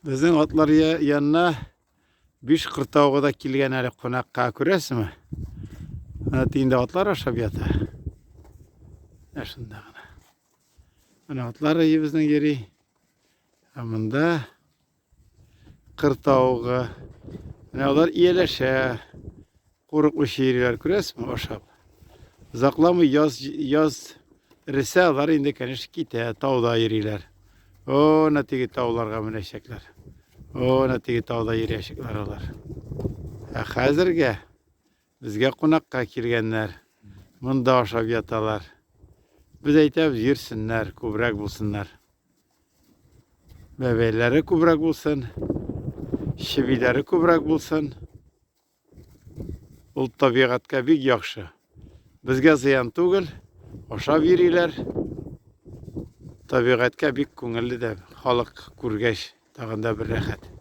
Bizning otlar yanına Biş qırtauğa da kelgan hali qonaqqa ko'rasizmi? Mana tiyinda otlar ashab yota. Mana shundagina. Mana otlar bizning yeri. Bunda qırtauğa. Mana ular iyelasha. Qo'riqli she'rlar ko'rasizmi? Ashab. Uzoqlamay yoz risalar endi kanish ketadi, tog'da yerilar. O natigi tog'larga minashaklar. O natigi tog'da yerashaklar ular. Hozirga bizga qonaqqa kelganlar bunda ashab yotalar. Biz aytamiz yursinlar, ko'proq bo'lsinlar. Bebeklari ko'proq bo'lsin. Shibilari ko'proq bo'lsin. Bu tabiatga bek yaxshi. Bizga ziyon tug'il, ashab yerilar. Tabiatga bek ko'ngilli deb xalq ko'rgach, tag'inda bir rahat.